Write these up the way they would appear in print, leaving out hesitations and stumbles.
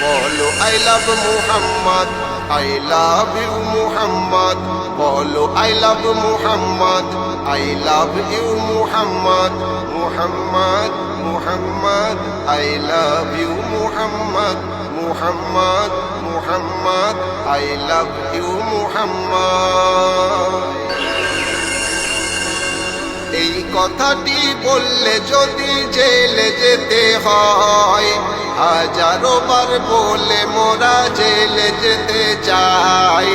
বলো I love Muhammad, I love you Muhammad. বলো I love Muhammad, I love you Muhammad. Muhammad Muhammad I love you Muhammad. Muhammad Muhammad I love you Muhammad. এই কথাটি বললে যদি জেলে যেতে হয়, হাজারো বার বলে মোরা জেলে যেতে চাই।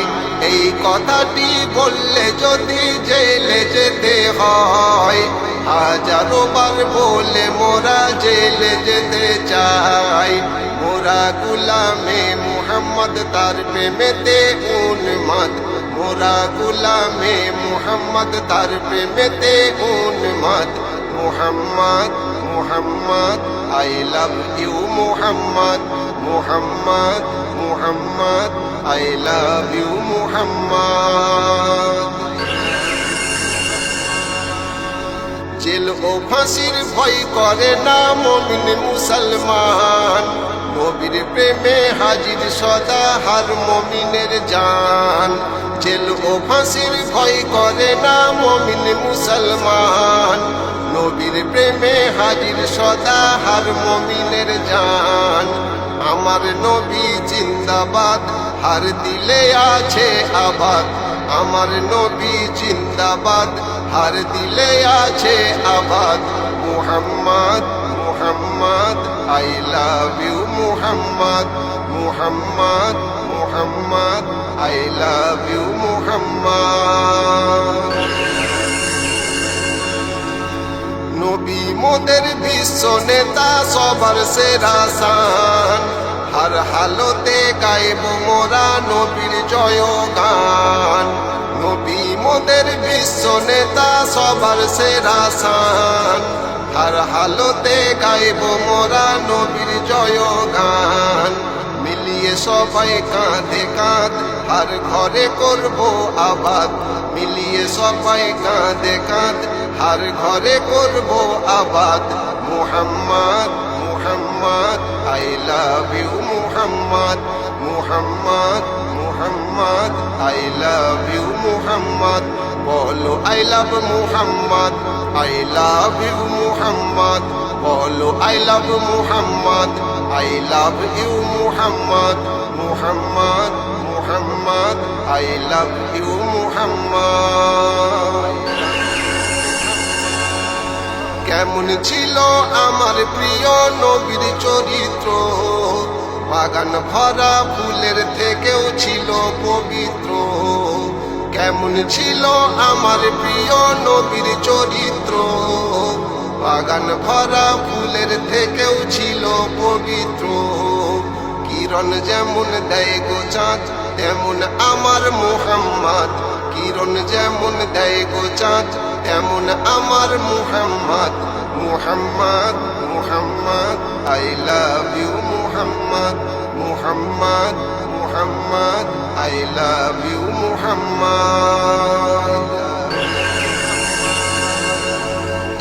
এই কথাটি বললে যদি জেলে যেতে হয়, হাজারো বার বলে মোরা জেলে যেতে চাই। মোরা গুলামে মুহাম্মদ তার প্রেমেতে উন্মাদ। মোরা গুলামে মুহাম্মদ তার প্রেমেতে উন্মাদ। Muhammad Muhammad I love you Muhammad. Muhammad Muhammad I love you Muhammad. জেল ও ফাঁসির ভয় করে না মুমিন মুসলমান। নবীর প্রেমে হাজির সদা হার মুমিনের জান। জেল ও ফাঁসির ভয় করে না মুমিন মুসলমান। নবীর প্রেমে হাজির সদা হার মুমিনের জান। আমার নবী জিন্দাবাদ, হার দিলে আছে আবাদ। আমার নবী জিন্দাবাদ, হার দিলে আছে আবাদ। Muhammad Muhammad I love you Muhammad. Muhammad Muhammad I love you Muhammad. নবী মোদের বিশ্ব নেতা, সবার সেরা শান। হার হালতে গাইব মোরা নবীর জয়গান। নবী মোদের বিশ্ব নেতা, সবার সেরা শান। হার হালতে গাইব মোরা নবীর জয়গান। মিলিয়ে সবাই কাঁধে কাঁধ, হার ঘরে করব আবাদ। মিলিয়ে সবাই কাঁধে কাঁধ, হার ঘরে করব আবাদ। Muhammad Muhammad I love you Muhammad. Muhammad Muhammad I love you Muhammad. বলো I love Muhammad, I love you Muhammad. বলো I love Muhammad, I love you Muhammad. Muhammad Muhammad I love you Muhammad. কেমন ছিল আমার প্রিয় নবীর চরিত্র, বাগান ভরা ফুলের থেকেও ছিল পবিত্র। কেমন ছিল আমার প্রিয় নবীর চরিত্র, বাগান ভরা ফুলের থেকেও ছিল পবিত্র। কিরণ যেমন দেয় গো চাঁদ, তেমন আমার মুহাম্মদ। কিরণ যেমন দেয় গো চাঁদ, তেমন আমার Muhammad. Muhammad Muhammad I love you Muhammad. Muhammad Muhammad I love you Muhammad.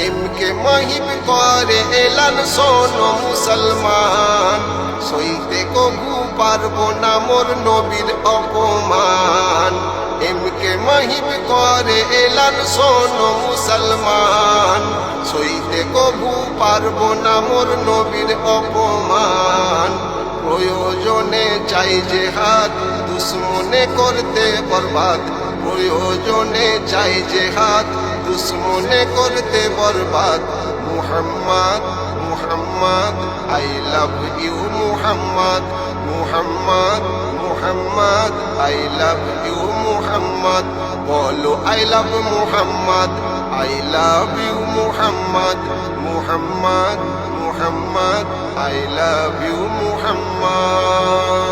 এমকে মাহিব করে এলান শোনো মুসলমান, সইতে কবু পারবো না মোর নবীর অপমান। এমকে মাহিব করে এলান শোনো মুসলমান, সইতে কবু পারবো না মোর নবীর অপমান। প্রয়োজনে চাই জেহাদ, দুশ্মনে করতে বরবাদ। প্রয়োজনে চাই জেহাদ, দুশ্মনে করতে বরবাদ। Muhammad Muhammad I love you Muhammad. Muhammad Muhammad I love you Muhammad. বলো I love Muhammad, I love you Muhammad. Muhammad Muhammad I love you Muhammad.